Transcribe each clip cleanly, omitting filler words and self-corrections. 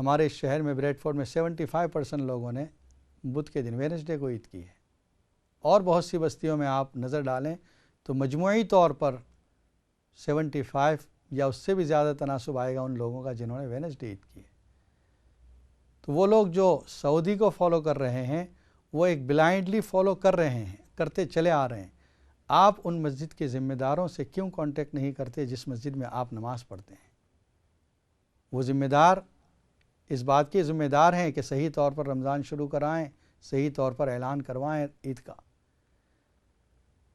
ہمارے اس شہر میں بریڈ فورڈ میں 75% لوگوں نے بدھ کے دن وینسڈے کو عید کی ہے، اور بہت سی بستیوں میں آپ نظر ڈالیں تو مجموعی طور پر 75 یا اس سے بھی زیادہ تناسب آئے گا ان لوگوں کا جنہوں نے وینسڈے عید کی ہے۔ تو وہ لوگ جو سعودی کو فالو کر رہے ہیں وہ ایک بلائنڈلی فالو کر رہے ہیں، کرتے چلے آ رہے ہیں۔ آپ ان مسجد کے ذمہ داروں سے کیوں کانٹیکٹ نہیں کرتے جس مسجد میں آپ نماز پڑھتے ہیں؟ وہ ذمہ دار اس بات کے ذمہ دار ہیں کہ صحیح طور پر رمضان شروع کرائیں، صحیح طور پر اعلان کروائیں عید کا۔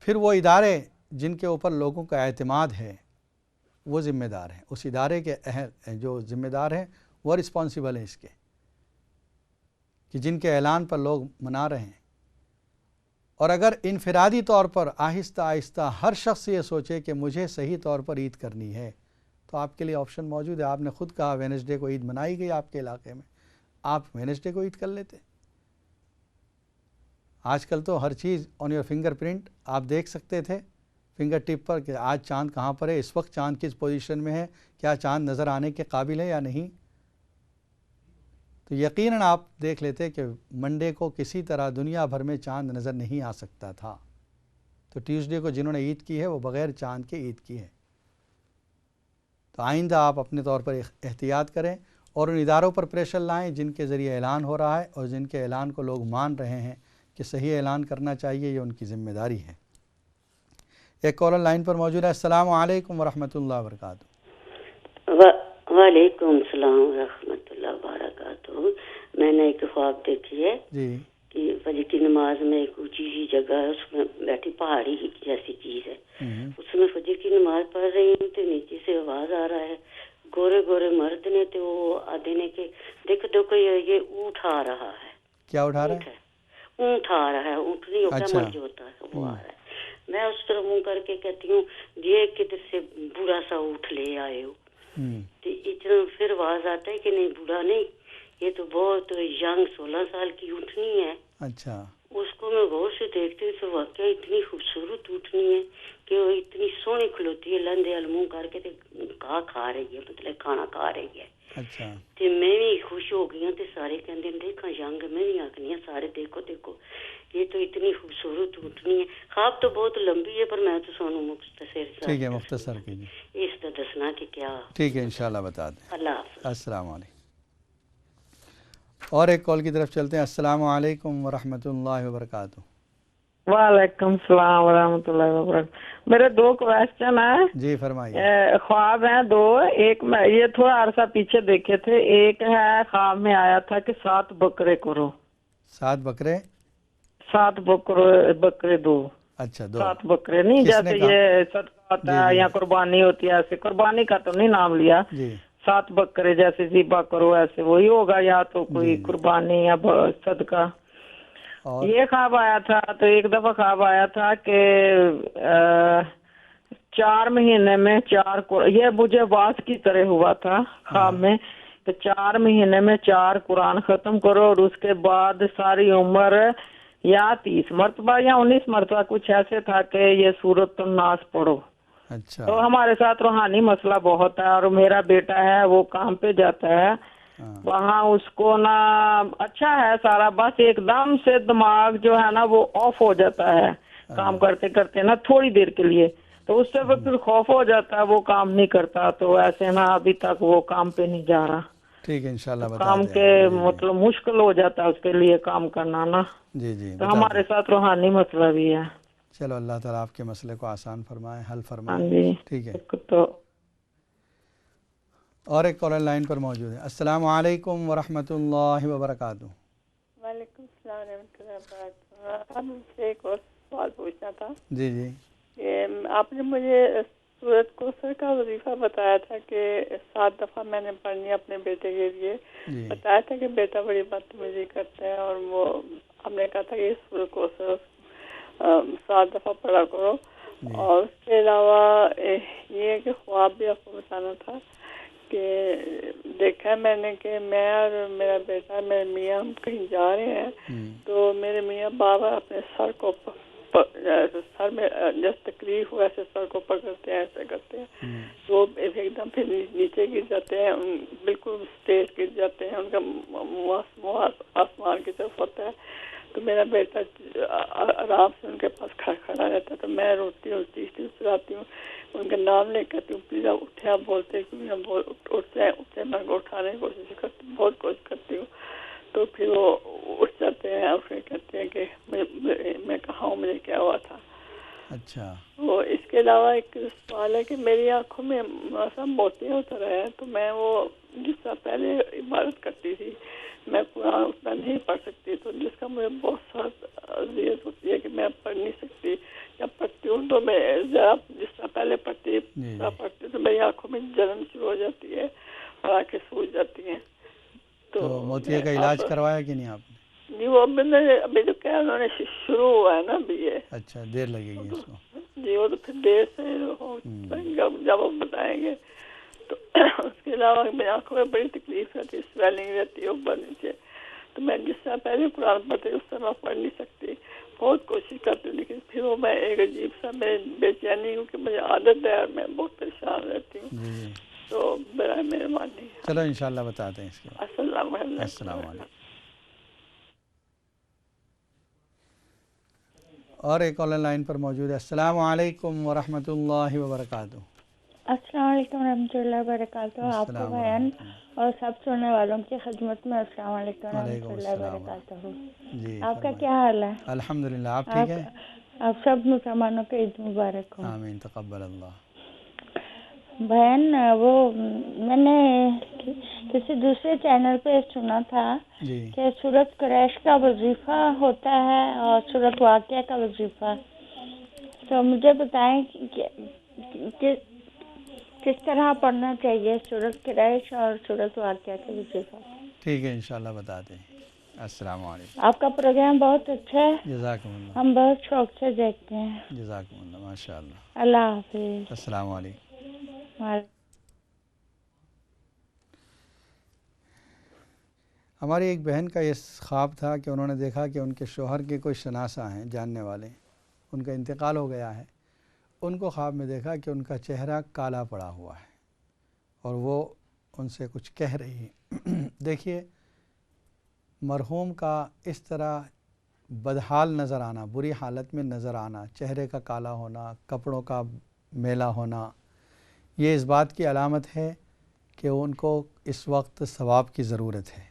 پھر وہ ادارے جن کے اوپر لوگوں کا اعتماد ہے وہ ذمہ دار ہیں، اس ادارے کے جو ذمہ دار ہیں وہ رسپانسیبل ہیں اس کے، کہ جن کے اعلان پر لوگ منا رہے ہیں۔ اور اگر انفرادی طور پر آہستہ آہستہ ہر شخص یہ سوچے کہ مجھے صحیح طور پر عید کرنی ہے تو آپ کے لیے آپشن موجود ہے۔ آپ نے خود کہا وینسڈے کو عید منائی گئی آپ کے علاقے میں، آپ وینسڈے کو عید کر لیتے۔ آج کل تو ہر چیز آن یور فنگر پرنٹ آپ دیکھ سکتے تھے فنگر ٹپ پر کہ آج چاند کہاں پر ہے، اس وقت چاند کس پوزیشن میں ہے، کیا چاند نظر آنے کے قابل ہے یا نہیں۔ تو یقیناً آپ دیکھ لیتے کہ منڈے کو کسی طرح دنیا بھر میں چاند نظر نہیں آ سکتا تھا، تو ٹیوزڈے کو جنہوں نے عید کی ہے وہ بغیر چاند کے عید کی ہے۔ تو آئندہ آپ اپنے طور پر احتیاط کریں اور ان اداروں پر پریشر لائیں جن کے ذریعے اعلان ہو رہا ہے اور جن کے اعلان کو لوگ مان رہے ہیں کہ صحیح اعلان کرنا چاہیے، یہ ان کی ذمہ داری ہے۔ ایک کالر لائن پر موجود ہے۔ السلام علیکم ورحمۃ اللہ وبرکاتہ۔ وعلیکم السلام ورحمۃ اللہ وبرکاتہ۔ میں نے ایک خواب دیکھی ہے جی کہ فجر کی نماز میں ایک اونچی سی جگہ ہے، اس میں بیٹھی پہاڑی جیسی چیز ہے، اس میں فجر کی نماز پڑھ رہی ہوں تو نیچے سے آواز آ رہا ہے، گورے گورے مرد نے تو وہ آدھے نے کہ دیکھو دیکھو یہ اونٹ آ رہا ہے۔ کیا اٹھا رہا ہے؟ اونٹ آ رہا ہے، اونٹ نہیں ہوتا مر جو ہوتا ہے وہ آ رہا ہے۔ میں اس طرح منہ کر کے کہتی ہوں یہ کدھر سے بوڑھا سا اونٹ لے آئے ہو؟ تو اتنا پھر آواز آتا ہے کہ نہیں بوڑھا نہیں، یہ تو بہت ینگ 16 سال کی اونٹنی ہے۔ اچھا، اس کو میں غور سے دیکھتی ہوں تو واقعی اتنی خوبصورت اونٹنی ہے کہ وہ اتنی سونی کھلوتی ہے، لندے منہ کر کے گھا کھا رہی ہے، مطلب کھانا کھا رہی ہے۔ اچھا، تے میں بھی خوش ہو گئی ہوں تے سارے کہندے دیکھا ینگ، میں بھی آکھنی ہے سارے دیکھو دیکھو یہ تو اتنی خوبصورت اونٹنی ہے۔ خواب تو بہت لمبی ہے پر میں تو سونو مختصر ٹھیک ہے، مختصر کیجیے۔ اس کا دسنا کہ کیا۔ ٹھیک ہے، انشاءاللہ بتا دیں۔ اللہ حافظ۔ السلام علیکم۔ اور ایک کال کی طرف چلتے ہیں۔ السلام علیکم ورحمۃ اللہ وبرکاتہ۔ وعلیکم السلام ورحمۃ اللہ وبرکاتہ۔ میرے 2 کویسچن ہیں۔ جی فرمائیے۔ خواب ہیں 2، ایک میں یہ تھوڑا عرصہ پیچھے دیکھے تھے۔ ایک ہے خواب میں آیا تھا کہ 7 بکرے کرو، 7 بکرے، 7 بکرے دو۔ اچھا، 2 7 بکرے نہیں جیسے یہ صدقہ ہوتا ہے یا قربانی ہوتی ہے، ایسے قربانی کا تو نہیں نام لیا، جی 7 بکرے جیسے ذبح کرو، ایسے وہی ہوگا یا تو کوئی قربانی یا صدقہ۔ یہ خواب آیا تھا۔ تو ایک دفعہ خواب آیا تھا کہ 4 مہینے میں 4، یہ مجھے واس کی طرح ہوا تھا خواب میں کہ 4 مہینے میں 4 قرآن ختم کرو اور اس کے بعد ساری عمر یا 30 مرتبہ یا 19 مرتبہ کچھ ایسے تھا کہ یہ سورۃ الناس پڑھو۔ اچھا، تو ہمارے ساتھ روحانی مسئلہ بہت ہے اور میرا بیٹا ہے وہ کام پہ جاتا ہے، وہاں اس کو نا اچھا ہے سارا، بس ایک دم سے دماغ جو ہے نا وہ آف ہو جاتا ہے کام کرتے کرتے نا تھوڑی دیر کے لیے، تو اس سے پھر خوف ہو جاتا ہے، وہ کام نہیں کرتا، تو ایسے نا ابھی تک وہ کام پہ نہیں جا رہا۔ ٹھیک ہے، انشاءاللہ بتا دیں۔ کام کے مطلب مشکل ہو جاتا ہے اس کے لیے کام کرنا نا۔ جی تو ہمارے ساتھ روحانی مسئلہ بھی ہے۔ چلو اللہ تعالیٰ آپ کے مسئلے کو آسان فرمائے، حل ہاں فرمائے۔ جی ٹھیک ہے۔ تو اور ایک کالر لائن پر موجود ہے۔ السلام علیکم ورحمۃ اللہ وبرکاتہ۔ وعلیکم السلام ورحمۃ اللہ وبرکاتہ۔ اب مجھ سے ایک اور سوال پوچھنا تھا جی جی، کہ آپ نے مجھے سورۃ کوثر کا وظیفہ بتایا تھا کہ 7 دفعہ میں نے پڑھنی اپنے بیٹے کے لیے، بتایا تھا کہ بیٹا بڑی بدتمیزی کرتا ہے اور وہ ہم نے کہا تھا کہ سورۃ کوثر 7 دفعہ پڑھا کرو، اور اس کے علاوہ یہ کہ خواب بھی آپ کو بتانا تھا کہ دیکھا میں نے کہ میں اور میرا بیٹا میرے میاں ہم کہیں جا رہے ہیں تو میرے میاں بار بار اپنے سر کو سر میں جیسے تکلیف ہو ایسے سر کو پکڑتے ہیں، ایسے کرتے ہیں، تو ایک دم پھر نیچے گر جاتے ہیں، بالکل اسٹیج گر جاتے ہیں، ان کا منہ آسمان کی طرف ہوتا ہے. تو میرا بیٹا آرام سے ان کے پاس کھڑا رہتا ہے، تو میں روتی ہوں، چیختی چلاتی ہوں، ان کا نام لے کہتی ہوں پلیز آپ اٹھے، آپ بولتے کیوں، اٹھتے میں ان کو اٹھانے کی کوشش کرتی ہوں، بہت کوشش کرتی ہوں. تو پھر وہ اٹھ جاتے ہیں اور پھر کہتے ہیں کہ میں کہاں ہوں، مجھے کیا ہوا تھا. اچھا. وہ اس کے علاوہ ایک سوال ہے کہ میری آنکھوں میں ایسا موتی ہوتا رہا ہے، تو میں وہ جس طرح پہلے عبادت کرتی تھی میں قرآن اتنا نہیں پڑھ سکتی، تو جس کا مجھے بہت سخت اذیت ہوتی ہے کہ میں پڑھ نہیں سکتی. جب پڑھتی ہوں تو میں ذرا جس طرح پہلے پڑھتی تو میری آنکھوں میں جلن شروع ہو جاتی ہے اور آنکھیں سوج جاتی ہیں. تو موتیے کا علاج کروایا کہ نہیں آپ نے؟ نہیں، وہ ابھی جو کیا انہوں نے شروع ہوا ہے نا ابھی یہ. اچھا، دیر لگے گی اس کو. جی وہ تو پھر دیر سے جب وہ بتائیں گے. تو اس کے علاوہ میری آنکھوں میں بڑی تکلیف رہتی ہے، سویلنگ رہتی ہے اوپر نیچے. تو میں جس طرح پہلے قرآن پڑھتی اس طرح پڑھ نہیں سکتی، بہت کوشش کرتی ہوں، لیکن پھر وہ میں ایک عجیب سا میں بے چینی ہوں کہ مجھے عادت ہے اور میں بہت پریشان رہتی ہوں. جی تو برائے مہربانی. چلو انشاءاللہ بتاتے ہیں اس کے بعد. السلام علیکم. السلام علیکم. اور ایک کالر لائن پر موجود ہے. السلام علیکم ورحمۃ اللہ وبرکاتہ. السلام علیکم ورحمۃ اللہ وبرکاتہ. آپ کو بہن اور سب سننے والوں کی خدمت میں السلام علیکم ورحمۃ اللہ وبرکاتہ. جی آپ کا کیا حال ہے؟ الحمدللہ. آپ ٹھیک ہیں؟ آپ سب مسلمانوں کو عید مبارک ہو. آمین، تقبل اللہ. بہن وہ میں نے کسی دوسرے چینل پہ سنا تھا کہ سورۃ قریش کا وظیفہ ہوتا ہے اور سورۃ واقعہ کا وظیفہ، تو مجھے بتائیں کہ کس طرح پڑھنا چاہیے سورۃ قریش اور سورۃ واقعہ کا وظیفہ. ٹھیک ہے، انشاءاللہ بتاتے ہیں. السلام علیکم. آپ کا پروگرام بہت اچھا ہے، جزاکم اللہ. ہم بہت شوق سے دیکھتے ہیں. جزاکم اللہ. ماشاء اللہ. اللہ حافظ. السلام علیکم. ہماری ایک بہن کا یہ خواب تھا کہ انہوں نے دیکھا کہ ان کے شوہر کے کوئی شناسہ ہیں، جاننے والے، ان کا انتقال ہو گیا ہے. ان کو خواب میں دیکھا کہ ان کا چہرہ کالا پڑا ہوا ہے اور وہ ان سے کچھ کہہ رہی ہے. دیکھیے، مرحوم کا اس طرح بدحال نظر آنا، بری حالت میں نظر آنا، چہرے کا کالا ہونا، کپڑوں کا میلا ہونا، یہ اس بات کی علامت ہے کہ ان کو اس وقت ثواب کی ضرورت ہے.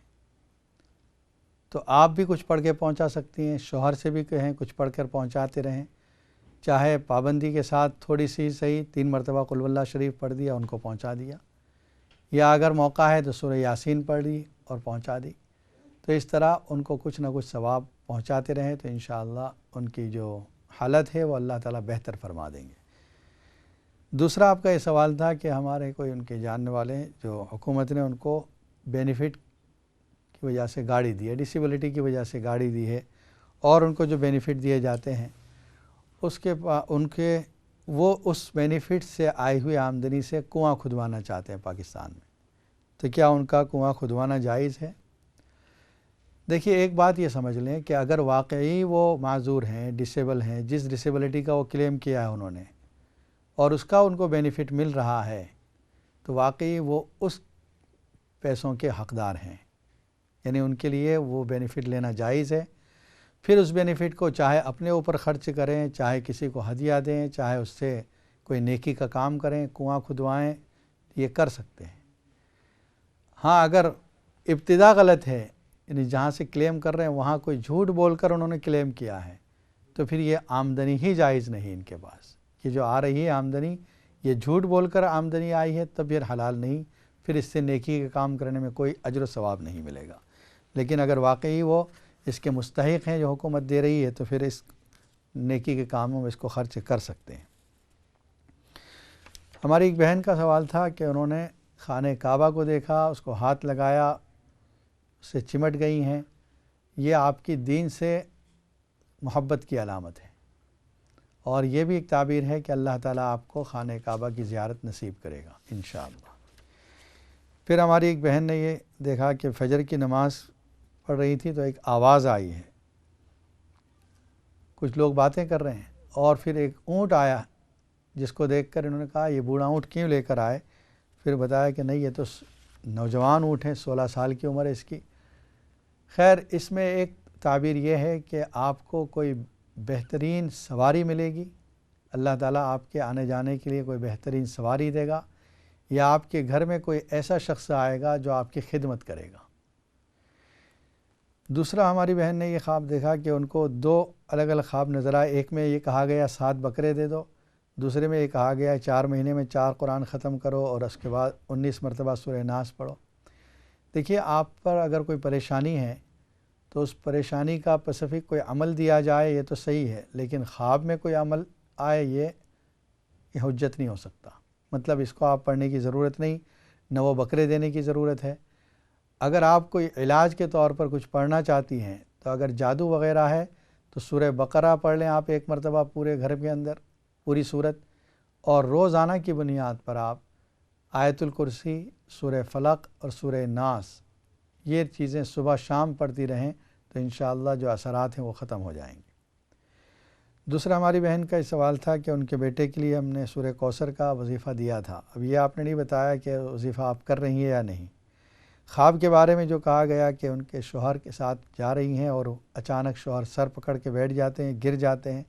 تو آپ بھی کچھ پڑھ کے پہنچا سکتی ہیں، شوہر سے بھی کہیں کچھ پڑھ کر پہنچاتے رہیں، چاہے پابندی کے ساتھ تھوڑی سی صحیح 3 مرتبہ قل اللہ شریف پڑھ دیا، ان کو پہنچا دیا، یا اگر موقع ہے تو سورہ یاسین پڑھ لی اور پہنچا دی. تو اس طرح ان کو کچھ نہ کچھ ثواب پہنچاتے رہیں تو انشاءاللہ ان کی جو حالت ہے وہ اللہ تعالیٰ بہتر فرما دیں گے. دوسرا آپ کا یہ سوال تھا کہ ہمارے کوئی ان کے جاننے والے ہیں جو حکومت نے ان کو بینیفٹ کی وجہ سے گاڑی دی ہے، ڈسیبلٹی کی وجہ سے گاڑی دی ہے، اور ان کو جو بینیفٹ دیے جاتے ہیں وہ اس بینیفٹ سے آئی ہوئی آمدنی سے کنواں کھدوانا چاہتے ہیں پاکستان میں. تو کیا ان کا کنواں کھدوانا جائز ہے؟ دیکھیے، ایک بات یہ سمجھ لیں کہ اگر واقعی وہ معذور ہیں، ڈسیبل ہیں، جس ڈسیبلٹی کا وہ کلیم کیا ہے انہوں نے، اور اس کا ان کو بینیفٹ مل رہا ہے، تو واقعی وہ اس پیسوں کے حقدار ہیں، یعنی ان کے لیے وہ بینیفٹ لینا جائز ہے. پھر اس بینیفٹ کو چاہے اپنے اوپر خرچ کریں، چاہے کسی کو ہدیہ دیں، چاہے اس سے کوئی نیکی کا کام کریں، کنواں کھدوائیں، یہ کر سکتے ہیں. ہاں، اگر ابتدا غلط ہے، یعنی جہاں سے کلیم کر رہے ہیں وہاں کوئی جھوٹ بول کر انہوں نے کلیم کیا ہے، تو پھر یہ آمدنی ہی جائز نہیں ان کے پاس. یہ جو آ رہی ہے آمدنی، یہ جھوٹ بول کر آمدنی آئی ہے، تب یہ حلال نہیں، پھر اس سے نیکی کا کام کرنے میں کوئی اجر و ثواب نہیں ملے گا. لیکن اگر واقعی وہ اس کے مستحق ہیں جو حکومت دے رہی ہے، تو پھر اس نیکی کے کاموں میں اس کو خرچ کر سکتے ہیں. ہماری ایک بہن کا سوال تھا کہ انہوں نے خانہ کعبہ کو دیکھا، اس کو ہاتھ لگایا، اس سے چمٹ گئی ہیں. یہ آپ کی دین سے محبت کی علامت ہے، اور یہ بھی ایک تعبیر ہے کہ اللہ تعالیٰ آپ کو خانہ کعبہ کی زیارت نصیب کرے گا انشاءاللہ. پھر ہماری ایک بہن نے یہ دیکھا کہ فجر کی نماز پڑھ رہی تھی تو ایک آواز آئی ہے، کچھ لوگ باتیں کر رہے ہیں، اور پھر ایک اونٹ آیا جس کو دیکھ کر انہوں نے کہا یہ بوڑھا اونٹ کیوں لے کر آئے؟ پھر بتایا کہ نہیں، یہ تو نوجوان اونٹ ہیں، 16 سال کی عمر ہے اس کی۔ خیر، اس میں ایک تعبیر یہ ہے کہ آپ کو کوئی بہترین سواری ملے گی، اللہ تعالیٰ آپ کے آنے جانے کے لیے کوئی بہترین سواری دے گا، یا آپ کے گھر میں کوئی ایسا شخص آئے گا جو آپ کی خدمت کرے گا۔ دوسرا، ہماری بہن نے یہ خواب دیکھا کہ ان کو 2 الگ الگ خواب نظر آئے۔ ایک میں یہ کہا گیا 7 بکرے دے دو، دوسرے میں یہ کہا گیا 4 مہینے میں 4 قرآن ختم کرو اور اس کے بعد 19 مرتبہ سورہ ناس پڑھو۔ دیکھیے، آپ پر اگر کوئی پریشانی ہے تو اس پریشانی کا اسپیسیفک کوئی عمل دیا جائے یہ تو صحیح ہے، لیکن خواب میں کوئی عمل آئے یہ حجت نہیں ہو سکتا۔ مطلب اس کو آپ پڑھنے کی ضرورت نہیں، نہ وہ بکرے دینے کی ضرورت ہے۔ اگر آپ کوئی علاج کے طور پر کچھ پڑھنا چاہتی ہیں تو اگر جادو وغیرہ ہے تو سورہ بقرہ پڑھ لیں آپ 1 مرتبہ پورے گھر کے اندر، پوری صورت، اور روزانہ کی بنیاد پر آپ آیت الکرسی، سورہ فلق اور سورہ ناس یہ چیزیں صبح شام پڑھتی رہیں تو انشاءاللہ جو اثرات ہیں وہ ختم ہو جائیں گے۔ دوسرا، ہماری بہن کا یہ سوال تھا کہ ان کے بیٹے کے لیے ہم نے سورہ کوثر کا وظیفہ دیا تھا، اب یہ آپ نے نہیں بتایا کہ وظیفہ آپ کر رہی ہیں یا نہیں۔ خواب کے بارے میں جو کہا گیا کہ ان کے شوہر کے ساتھ جا رہی ہیں اور اچانک شوہر سر پکڑ کے بیٹھ جاتے ہیں، گر جاتے ہیں،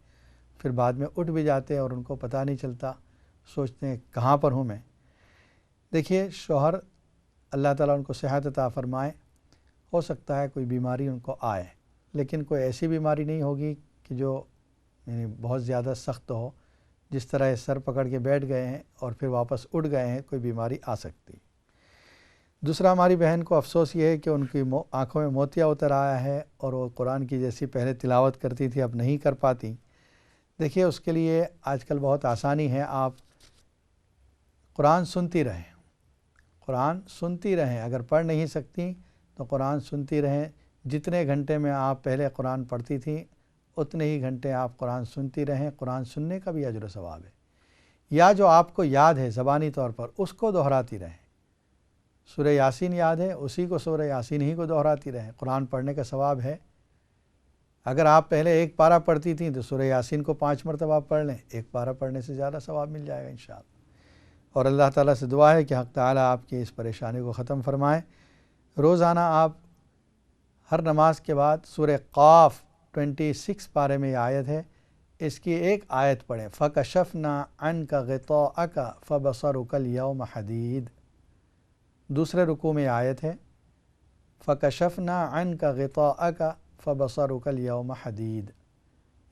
پھر بعد میں اٹھ بھی جاتے ہیں اور ان کو پتہ نہیں چلتا، سوچتے ہیں کہاں پر ہوں میں۔ دیکھیے، شوہر اللہ تعالیٰ ان کو صحت عطا فرمائے، ہو سکتا ہے کوئی بیماری ان کو آئے، لیکن کوئی ایسی بیماری نہیں ہوگی کہ جو بہت زیادہ سخت ہو، جس طرح یہ سر پکڑ کے بیٹھ گئے ہیں اور پھر واپس اٹھ گئے ہیں، کوئی بیماری آ سکتی۔ دوسرا، ہماری بہن کو افسوس یہ ہے کہ ان کی آنکھوں میں موتیا اتر آیا ہے اور وہ قرآن کی جیسی پہلے تلاوت کرتی تھی اب نہیں کر پاتی۔ دیکھیے، اس کے لیے آج کل بہت آسانی ہے، آپ قرآن سنتی رہیں، قرآن سنتی رہیں، اگر پڑھ نہیں سکتی تو قرآن سنتی رہیں۔ جتنے گھنٹے میں آپ پہلے قرآن پڑھتی تھیں اتنے ہی گھنٹے آپ قرآن سنتی رہیں، قرآن سننے کا بھی اجر و ثواب ہے۔ یا جو آپ کو یاد ہے زبانی طور پر اس کو دہراتی رہیں، سورہ یاسین یاد ہے اسی کو سورہ یاسین ہی کو دہراتی رہیں، قرآن پڑھنے کا ثواب ہے۔ اگر آپ پہلے 1 پارہ پڑھتی تھیں تو سورہ یاسین کو 5 مرتبہ پڑھ لیں، 1 پارہ پڑھنے سے زیادہ ثواب مل جائے گا انشاءاللہ۔ اور اللہ تعالیٰ سے دعا ہے کہ حق تعالیٰ آپ کی اس پریشانی کو ختم فرمائے۔ روزانہ آپ ہر نماز کے بعد سورہ قاف 26 پارے میں یہ آیت ہے، اس کی ایک آیت پڑھیں، فَكَشَفْنَا عَنْكَ غِطَاءَكَ فَبَصَرُكَ الْيَوْمَ حَدِيدٌ۔ دوسرے رکوع میں آیت ہے، فَكَشَفْنَا عَنْكَ غِطَاءَكَ فَبَصَرُكَ الْيَوْمَ حَدِيدٌ۔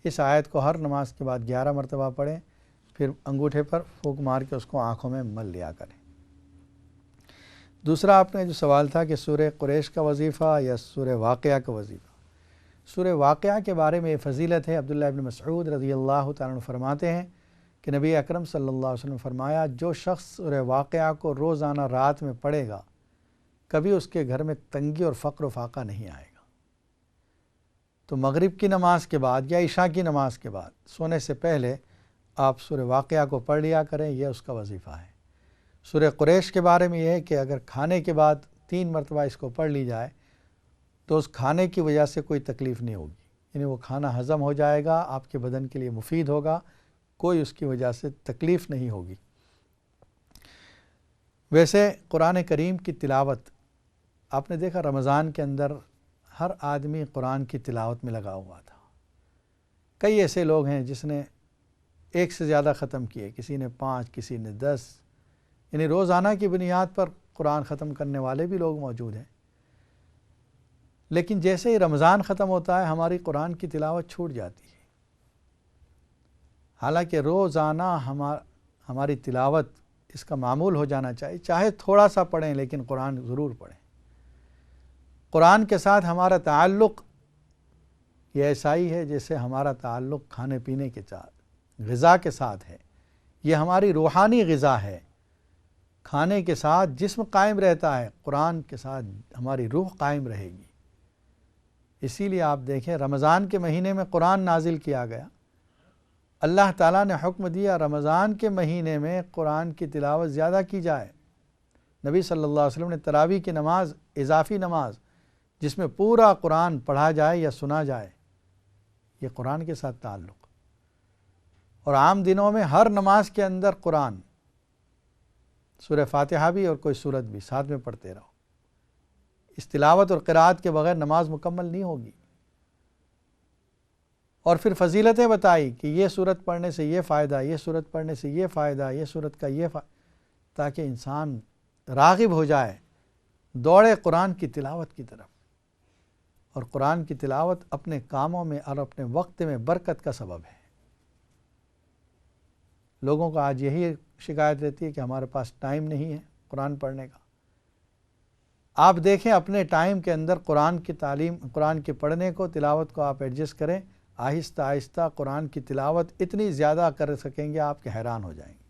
اس آیت کو ہر نماز کے بعد 11 مرتبہ پڑھیں، پھر انگوٹھے پر پھونک مار کے اس کو آنکھوں میں مل لیا کریں۔ دوسرا، آپ نے جو سوال تھا کہ سورہ قریش کا وظیفہ یا سورہ واقعہ کا وظیفہ، سورہ واقعہ کے بارے میں یہ فضیلت ہے۔ عبداللہ ابن مسعود رضی اللہ تعالیٰ عنہ فرماتے ہیں کہ نبی اکرم صلی اللہ علیہ وسلم فرمایا، جو شخص سورہ واقعہ کو روزانہ رات میں پڑھے گا کبھی اس کے گھر میں تنگی اور فقر و فاقہ نہیں آئے گا۔ تو مغرب کی نماز کے بعد یا عشاء کی نماز کے بعد سونے سے پہلے آپ سورہ واقعہ کو پڑھ لیا کریں، یہ اس کا وظیفہ ہے۔ سورہ قریش کے بارے میں یہ ہے کہ اگر کھانے کے بعد 3 مرتبہ اس کو پڑھ لی جائے تو اس کھانے کی وجہ سے کوئی تکلیف نہیں ہوگی، یعنی وہ کھانا ہضم ہو جائے گا، آپ کے بدن کے لیے مفید ہوگا، کوئی اس کی وجہ سے تکلیف نہیں ہوگی۔ ویسے قرآن کریم کی تلاوت آپ نے دیکھا رمضان کے اندر ہر آدمی قرآن کی تلاوت میں لگا ہوا تھا۔ کئی ایسے لوگ ہیں جس نے 1 سے زیادہ ختم کیے، کسی نے 5، کسی نے 10، یعنی روزانہ کی بنیاد پر قرآن ختم کرنے والے بھی لوگ موجود ہیں۔ لیکن جیسے ہی رمضان ختم ہوتا ہے ہماری قرآن کی تلاوت چھوٹ جاتی ہے، حالانکہ روزانہ ہماری تلاوت اس کا معمول ہو جانا چاہیے، چاہے تھوڑا سا پڑھیں لیکن قرآن ضرور پڑھیں۔ قرآن کے ساتھ ہمارا تعلق یہ ایسا ہی ہے جیسے ہمارا تعلق کھانے پینے کے ساتھ، غذا کے ساتھ ہے۔ یہ ہماری روحانی غذا ہے، کھانے کے ساتھ جسم قائم رہتا ہے، قرآن کے ساتھ ہماری روح قائم رہے گی۔ اسی لیے آپ دیکھیں رمضان کے مہینے میں قرآن نازل کیا گیا، اللہ تعالیٰ نے حکم دیا رمضان کے مہینے میں قرآن کی تلاوت زیادہ کی جائے۔ نبی صلی اللہ علیہ وسلم نے تراویح کی نماز، اضافی نماز جس میں پورا قرآن پڑھا جائے یا سنا جائے، یہ قرآن کے ساتھ تعلق، اور عام دنوں میں ہر نماز کے اندر قرآن، سورہ فاتحہ بھی اور کوئی سورت بھی ساتھ میں پڑھتے رہو۔ اس تلاوت اور قرآت کے بغیر نماز مکمل نہیں ہوگی۔ اور پھر فضیلتیں بتائی کہ یہ سورت پڑھنے سے یہ فائدہ، یہ سورت پڑھنے سے یہ فائدہ، یہ سورت کا یہ فائدہ، تاکہ انسان راغب ہو جائے، دوڑے قرآن کی تلاوت کی طرف۔ اور قرآن کی تلاوت اپنے کاموں میں اور اپنے وقت میں برکت کا سبب ہے۔ لوگوں کو آج یہی شکایت رہتی ہے کہ ہمارے پاس ٹائم نہیں ہے قرآن پڑھنے کا۔ آپ دیکھیں اپنے ٹائم کے اندر قرآن کی تعلیم، قرآن کے پڑھنے کو، تلاوت کو آپ ایڈجسٹ کریں، آہستہ آہستہ قرآن کی تلاوت اتنی زیادہ کر سکیں گے آپ کے حیران ہو جائیں گے۔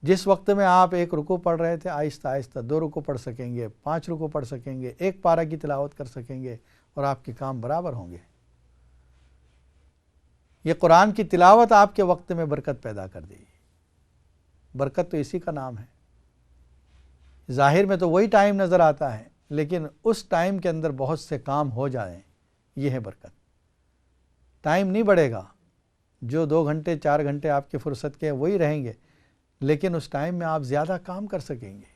جس وقت میں آپ 1 رکوع پڑھ رہے تھے، آہستہ آہستہ 2 رکوع پڑھ سکیں گے، 5 رکوع پڑھ سکیں گے، 1 پارہ کی تلاوت کر سکیں گے، اور آپ کے کام برابر ہوں گے۔ یہ قرآن کی تلاوت آپ کے وقت میں برکت پیدا کر دے گی۔ برکت تو اسی کا نام ہے۔ ظاہر میں تو وہی ٹائم نظر آتا ہے، لیکن اس ٹائم کے اندر بہت سے کام ہو جائیں، یہ ہے برکت۔ ٹائم نہیں بڑھے گا، جو 2 گھنٹے 4 گھنٹے آپ کے فرصت کے وہی رہیں گے، لیکن اس ٹائم میں آپ زیادہ کام کر سکیں گے۔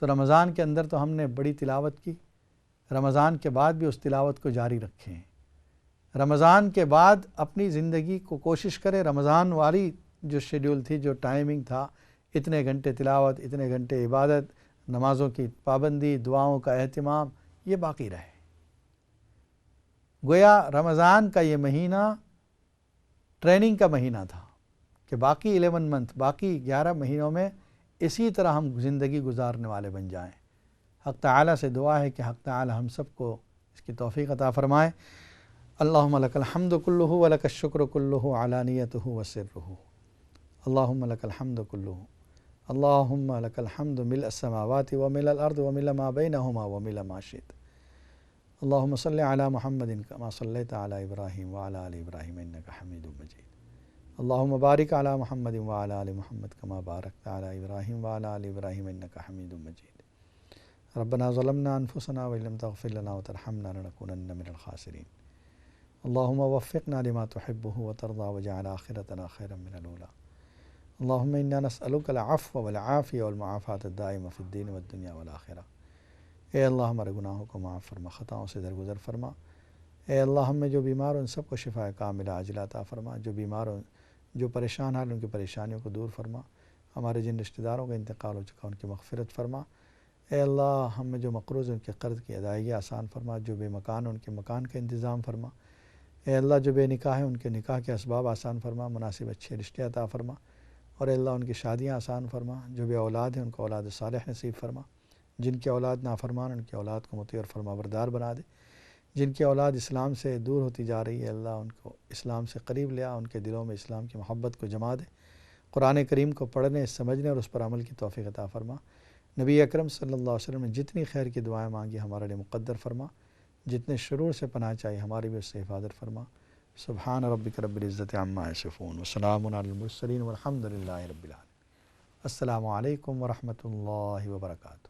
تو رمضان کے اندر تو ہم نے بڑی تلاوت کی، رمضان کے بعد بھی اس تلاوت کو جاری رکھیں۔ رمضان کے بعد اپنی زندگی کو کوشش کریں، رمضان والی جو شیڈول تھی، جو ٹائمنگ تھا، اتنے گھنٹے تلاوت، اتنے گھنٹے عبادت، نمازوں کی پابندی، دعاؤں کا اہتمام، یہ باقی رہے۔ گویا رمضان کا یہ مہینہ ٹریننگ کا مہینہ تھا کہ باقی 11 منتھ، باقی 11 مہینوں میں اسی طرح ہم زندگی گزارنے والے بن جائیں۔ حق تعالیٰ سے دعا ہے کہ حق تعالیٰ ہم سب کو اس کی توفیق عطا فرمائے۔ اللہم لک الحمد کلہ ولک الشکر کلہ علانیتہ وسرہ، اللہم لک الحمد کلہ، اللہم لک الحمد ملء السماوات وملء الارض وملء ما بینہما وملء ما شئت، اللہم صلی علی محمد کما صلیت علی ابراہیم وعلی آل ابراہیم انک حمید مجید، اللہم بارک علی محمد وعلی آل محمد کما بارکت علی ابراہیم وعلی آل ابراہیم انک حمید مجید، ربنا ظلمنا انفسنا وإن لم تغفر لنا وترحمنا لنکونن من الخاسرین، اللہم وفقنا لما تحبہ وترضى وجعل آخرتنا خیرا من الأولى، اللہم انا نسألک العفو والعافیہ والمعافاة الدائمہ فی الدین والدنیا والآخرہ۔ اے اللہ ہمارے گناہوں کو معاف فرما، خطاؤں سے درگزر فرما۔ اے اللہ ہم میں جو بیمار ہوں ان سب کو شفاء کاملہ عاجلہ عطا فرما، جو بیمار ہوں، جو پریشان حال ان کی پریشانیوں کو دور فرما، ہمارے جن رشتہ داروں کا انتقال ہو چکا ان کی مغفرت فرما۔ اے اللہ ہم میں جو مقروض ہیں ان کے قرض کی ادائیگی آسان فرما، جو بے مکان ہیں ان کے مکان کا انتظام فرما۔ اے اللہ جو بے نکاح ہیں ان کے نکاح کے اسباب آسان فرما، مناسب اچھے رشتے عطا فرما، اور اے اللہ ان کی شادیاں آسان فرما۔ جو بے اولاد ہیں ان کو اولاد صالح نصیب فرما، جن کی اولاد نافرمان ان کی اولاد کو مطیع اور فرما بردار بنا دے، جن کی اولاد اسلام سے دور ہوتی جا رہی ہے اللہ ان کو اسلام سے قریب لے آ، ان کے دلوں میں اسلام کی محبت کو جما دے، قرآن کریم کو پڑھنے، سمجھنے اور اس پر عمل کی توفیق عطا فرما۔ نبی اکرم صلی اللہ علیہ وسلم نے جتنی خیر کی دعائیں مانگی ہمارے لیے مقدر فرما، جتنے شرور سے پناہ چاہیے ہماری بھی اس سے حفاظت فرما۔ سبحان ربک رب العزت عما یصفون وسلام علی المرسلین والحمد للہ رب العالمین۔ السلام علیکم ورحمۃ اللہ وبرکاتہ۔